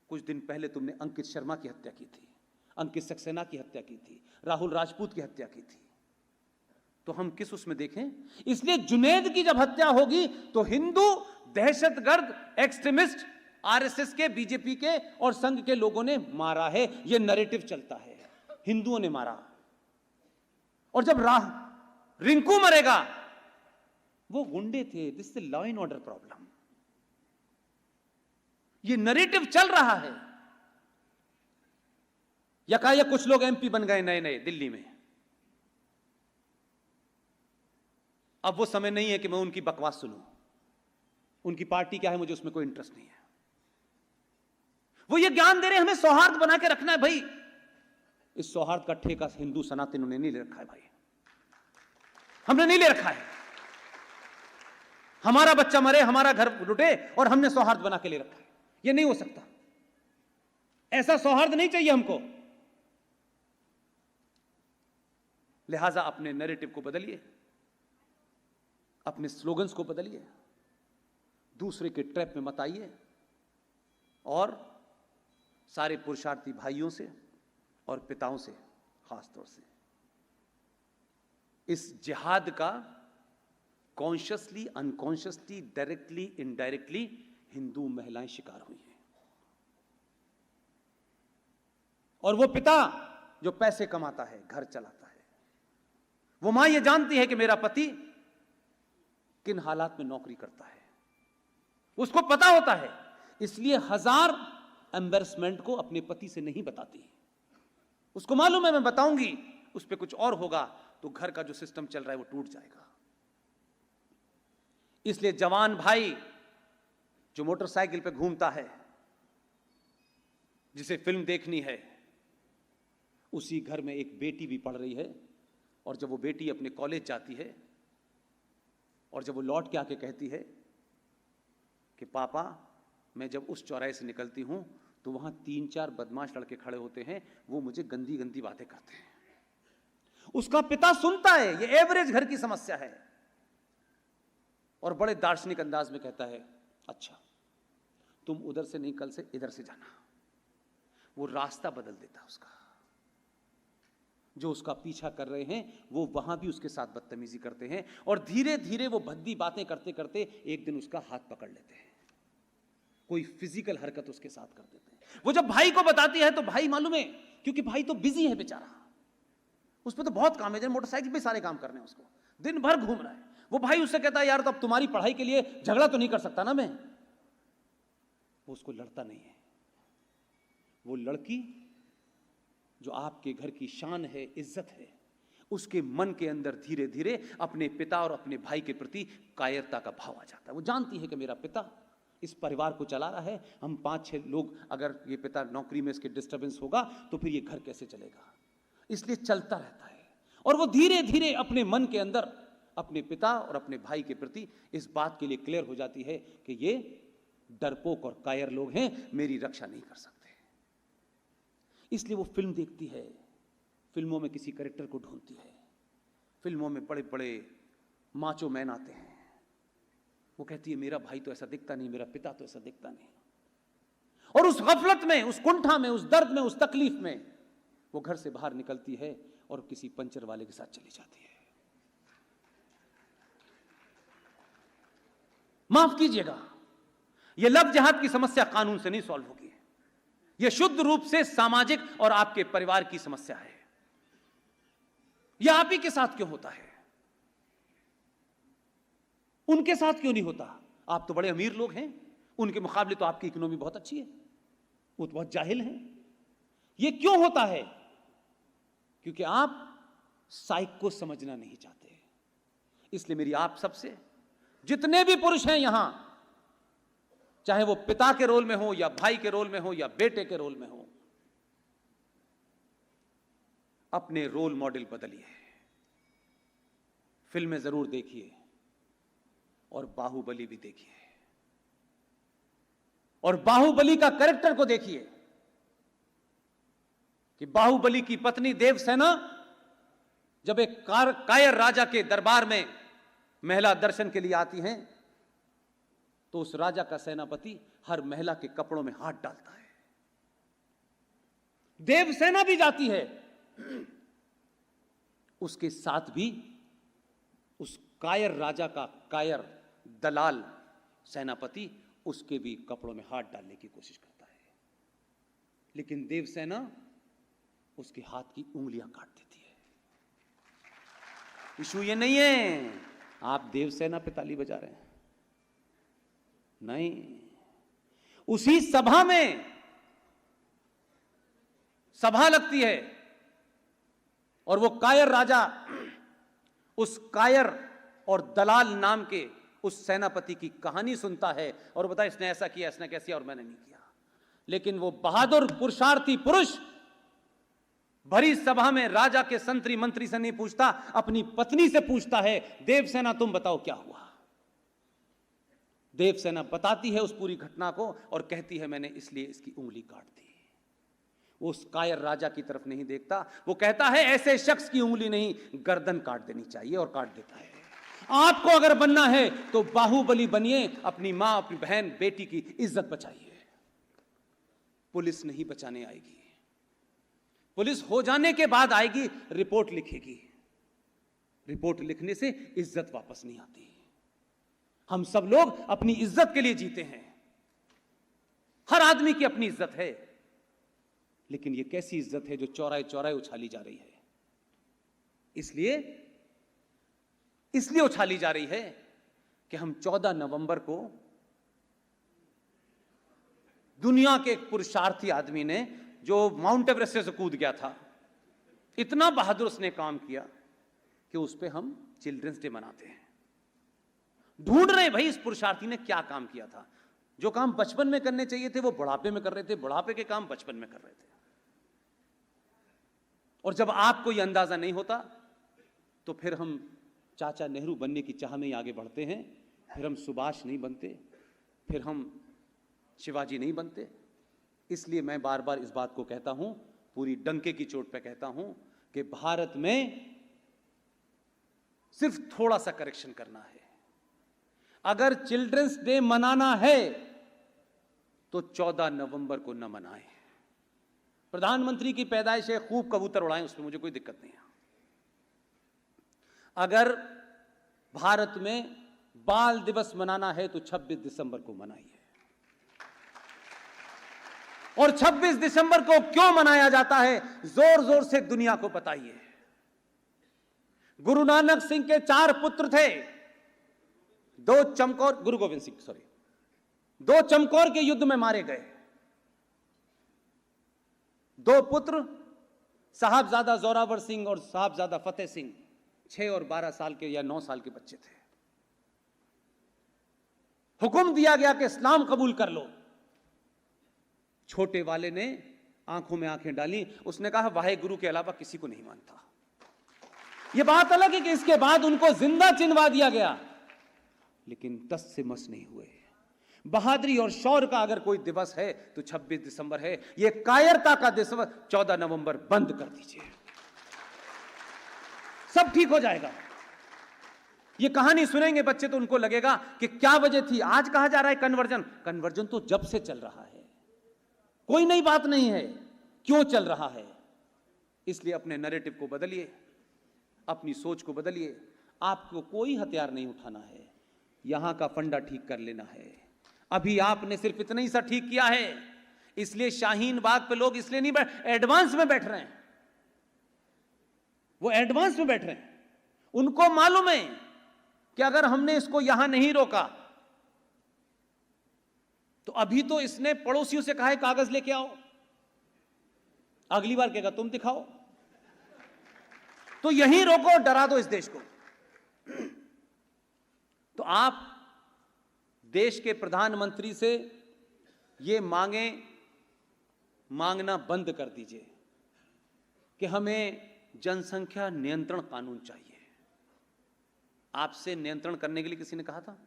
कुछ दिन पहले तुमने अंकित शर्मा की हत्या की थी, अंकित सक्सेना की हत्या की थी, राहुल राजपूत की हत्या की थी। तो हम किस उसमें देखें? इसलिए जुनैद की जब हत्या होगी तो हिंदू दहशतगर्द, एक्सट्रीमिस्ट, आरएसएस के, बीजेपी के और संघ के लोगों ने मारा है, यह नैरेटिव चलता है, हिंदुओं ने मारा। और जब रिंकू मरेगा, वो गुंडे थे, this is law and order problem. ये नैरेटिव चल रहा है। यकायक कुछ लोग एमपी बन गए नए नए दिल्ली में। अब वो समय नहीं है कि मैं उनकी बकवास सुनूं, उनकी पार्टी क्या है मुझे उसमें कोई इंटरेस्ट नहीं है। वो ये ज्ञान दे रहे हैं हमें सौहार्द बना के रखना है। भाई इस सौहार्द का ठेका हिंदू सनातनों ने नहीं ले रखा है, भाई हमने नहीं ले रखा है। हमारा बच्चा मरे, हमारा घर लुटे और हमने सौहार्द बना के ले रखा है, यह नहीं हो सकता। ऐसा सौहार्द नहीं चाहिए हमको। लिहाजा अपने नैरेटिव को बदलिए, अपने स्लोगन्स को बदलिए, दूसरे के ट्रैप में मत आइए और सारे पुरुषार्थी भाइयों से और पिताओं से खासतौर से इस जिहाद का consciously, unconsciously, directly, indirectly Hindu महिलाएं शिकार हुई हैं। और वो पिता जो पैसे कमाता है, घर चलाता है, वो मां ये जानती है कि मेरा पति किन हालात में नौकरी करता है, उसको पता होता है, इसलिए हजार एम्बैरेसमेंट को अपने पति से नहीं बताती। उसको मालूम है मैं बताऊंगी उस पर कुछ और होगा तो घर का जो सिस्टम चल रहा है वो टूट जाएगा। इसलिए जवान भाई जो मोटरसाइकिल पे घूमता है, जिसे फिल्म देखनी है, उसी घर में एक बेटी भी पढ़ रही है। और जब वो बेटी अपने कॉलेज जाती है और जब वो लौट के आके कहती है कि पापा मैं जब उस चौराहे से निकलती हूं तो वहां 3-4 बदमाश लड़के खड़े होते हैं, वो मुझे गंदी गंदी बातें करते हैं, उसका पिता सुनता है। ये एवरेज घर की समस्या है। और बड़े दार्शनिक अंदाज में कहता है अच्छा तुम उधर से नहीं, कल से इधर से जाना। वो रास्ता बदल देता है उसका। जो उसका पीछा कर रहे हैं वो वहां भी उसके साथ बदतमीजी करते हैं और धीरे धीरे वो भद्दी बातें करते करते एक दिन उसका हाथ पकड़ लेते हैं, कोई फिजिकल हरकत उसके साथ कर देते हैं। वो जब भाई को बताती है तो भाई मालूम है, क्योंकि भाई तो बिजी है बेचारा, उस पर तो बहुत काम है, मोटरसाइकिल पे सारे काम करने हैं उसको, दिन भर घूम रहा है। वो भाई उससे कहता है यार तो अब तुम्हारी पढ़ाई के लिए झगड़ा तो नहीं कर सकता ना मैं। वो उसको लड़ता नहीं है। वो लड़की जो आपके घर की शान है, इज्जत है, उसके मन के अंदर धीरे धीरे अपने पिता और अपने भाई के प्रति कायरता का भाव आ जाता है। वो जानती है कि मेरा पिता इस परिवार को चला रहा है, हम 5-6 लोग, अगर ये पिता नौकरी में इसके डिस्टर्बेंस होगा तो फिर ये घर कैसे चलेगा। इसलिए चलता रहता है और वो धीरे धीरे अपने मन के अंदर अपने पिता और अपने भाई के प्रति इस बात के लिए क्लियर हो जाती है कि ये डरपोक और कायर लोग हैं, मेरी रक्षा नहीं कर सकते। इसलिए वो फिल्म देखती है, फिल्मों में किसी कैरेक्टर को ढूंढती है, फिल्मों में बड़े बड़े माचो मैन आते हैं, वो कहती है मेरा भाई तो ऐसा दिखता नहीं, मेरा पिता तो ऐसा दिखता नहीं। और उस गफलत में, उस कुंठा में, उस दर्द में, उस तकलीफ में वो घर से बाहर निकलती है और किसी पंचर वाले के साथ चली जाती है। माफ कीजिएगा, यह लव जिहाद की समस्या कानून से नहीं सॉल्व होगी। यह शुद्ध रूप से सामाजिक और आपके परिवार की समस्या है। यह आप ही के साथ क्यों होता है, उनके साथ क्यों नहीं होता? आप तो बड़े अमीर लोग हैं, उनके मुकाबले तो आपकी इकोनॉमी बहुत अच्छी है, वो तो बहुत जाहिल हैं। यह क्यों होता है? क्योंकि आप साइक को समझना नहीं चाहते। इसलिए मेरी आप सबसे, जितने भी पुरुष हैं यहां, चाहे वो पिता के रोल में हो या भाई के रोल में हो या बेटे के रोल में हो, अपने रोल मॉडल बदलिए। फिल्में जरूर देखिए और बाहुबली भी देखिए, और बाहुबली का कैरेक्टर को देखिए कि बाहुबली की पत्नी देवसेना जब एक कायर राजा के दरबार में महिला दर्शन के लिए आती हैं तो उस राजा का सेनापति हर महिला के कपड़ों में हाथ डालता है देवसेना भी जाती है, उसके साथ भी उस कायर राजा का कायर दलाल सेनापति उसके भी कपड़ों में हाथ डालने की कोशिश करता है, लेकिन देवसेना उसके हाथ की उंगलियां काट देती है। इशू ये नहीं है आप देवसेना पे ताली बजा रहे हैं, नहीं, उसी सभा में सभा लगती है और वो कायर राजा उस कायर और दलाल नाम के उस सेनापति की कहानी सुनता है और बताए इसने ऐसा किया, इसने कैसे किया और मैंने नहीं किया। लेकिन वो बहादुर पुरुषार्थी पुरुष भरी सभा में राजा के संतरी मंत्री से नहीं पूछता, अपनी पत्नी से पूछता है, देवसेना तुम बताओ क्या हुआ। देवसेना बताती है उस पूरी घटना को और कहती है मैंने इसलिए इसकी उंगली काट दी। वो उस कायर राजा की तरफ नहीं देखता, वो कहता है ऐसे शख्स की उंगली नहीं गर्दन काट देनी चाहिए, और काट देता है। आपको अगर बनना है तो बाहुबली बनिए, अपनी मां, अपनी बहन, बेटी की इज्जत बचाइए। पुलिस नहीं बचाने आएगी, पुलिस हो जाने के बाद आएगी, रिपोर्ट लिखेगी। रिपोर्ट लिखने से इज्जत वापस नहीं आती। हम सब लोग अपनी इज्जत के लिए जीते हैं, हर आदमी की अपनी इज्जत है, लेकिन यह कैसी इज्जत है जो चौराहे चौराहे उछाली जा रही है। इसलिए उछाली जा रही है कि हम 14 नवंबर को दुनिया के एक पुरुषार्थी आदमी ने जो माउंट एवरेस्ट से कूद गया था, इतना बहादुर उसने काम किया कि उस पे हम चिल्ड्रंस डे मनाते हैं। ढूंढ रहे भाई इस पुरुषार्थी ने क्या काम किया था। जो काम बचपन में करने चाहिए थे वो बुढ़ापे में कर रहे थे, बुढ़ापे के काम बचपन में कर रहे थे। और जब आपको यह अंदाजा नहीं होता तो फिर हम चाचा नेहरू बनने की चाह में ही आगे बढ़ते हैं, फिर हम सुभाष नहीं बनते, फिर हम शिवाजी नहीं बनते। इसलिए मैं बार बार इस बात को कहता हूं, पूरी डंके की चोट पे कहता हूं कि भारत में सिर्फ थोड़ा सा करेक्शन करना है। अगर चिल्ड्रंस डे मनाना है तो 14 नवंबर को न मनाएं। प्रधानमंत्री की पैदाइश है, खूब कबूतर उड़ाएं, उसमें मुझे कोई दिक्कत नहीं है। अगर भारत में बाल दिवस मनाना है तो 26 दिसंबर को मनाइए। और 26 दिसंबर को क्यों मनाया जाता है, जोर जोर से दुनिया को बताइए। गुरु नानक सिंह के 4 पुत्र थे, गुरु गोविंद सिंह 2 चमकौर के युद्ध में मारे गए। 2 पुत्र साहबजादा जोरावर सिंह और साहबजादा फतेह सिंह 6 और 12 साल के या 9 साल के बच्चे थे। हुक्म दिया गया कि इस्लाम कबूल कर लो। छोटे वाले ने आंखों में आंखें डाली, उसने कहा वाहे गुरु के अलावा किसी को नहीं मानता। यह बात अलग है कि इसके बाद उनको जिंदा चिनवा दिया गया, लेकिन टस से मस नहीं हुए। बहादुरी और शौर्य का अगर कोई दिवस है तो 26 दिसंबर है। यह कायरता का दिवस 14 नवंबर बंद कर दीजिए, सब ठीक हो जाएगा। ये कहानी सुनेंगे बच्चे तो उनको लगेगा कि क्या वजह थी। आज कहा जा रहा है कन्वर्जन तो जब से चल रहा है, कोई नई बात नहीं है। क्यों चल रहा है? इसलिए अपने नैरेटिव को बदलिए, अपनी सोच को बदलिए। आपको कोई हथियार नहीं उठाना है, यहां का फंडा ठीक कर लेना है। अभी आपने सिर्फ इतना ही सा ठीक किया है, इसलिए शाहीन बाग पे लोग इसलिए नहीं एडवांस में बैठ रहे हैं। वो एडवांस में बैठ रहे हैं, उनको मालूम है कि अगर हमने इसको यहां नहीं रोका तो अभी तो इसने पड़ोसियों से कहा है कागज लेके आओ, अगली बार कहेगा तुम दिखाओ। तो यहीं रोको, डरा दो इस देश को। तो आप देश के प्रधानमंत्री से ये मांगना बंद कर दीजिए कि हमें जनसंख्या नियंत्रण कानून चाहिए। आपसे नियंत्रण करने के लिए किसी ने कहा था?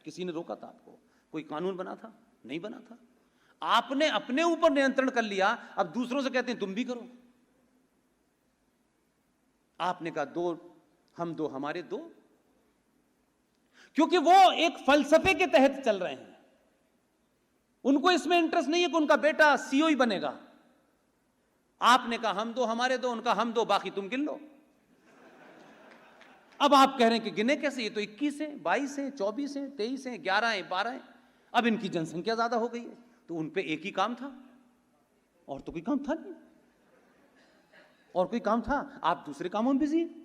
किसी ने रोका था आपको? कोई कानून बना था? नहीं बना था। आपने अपने ऊपर नियंत्रण कर लिया, अब दूसरों से कहते हैं तुम भी करो। आपने कहा 2 हम 2 हमारे 2, क्योंकि वो एक फलसफे के तहत चल रहे हैं। उनको इसमें इंटरेस्ट नहीं है कि उनका बेटा सीओ ही बनेगा, आपने कहा हम दो, हमारे दो, उनका हम दो, बाकी तुम गिन लो। अब आप कह रहे हैं कि गिने कैसे, ये तो 21 है, 22 है, 24 है, 23 है, 11 है, 12 है। अब इनकी जनसंख्या ज्यादा हो गई है, तो उन पे एक ही काम था, और तो कोई काम था नहीं, और कोई काम था, आप दूसरे कामों में बिजी हैं।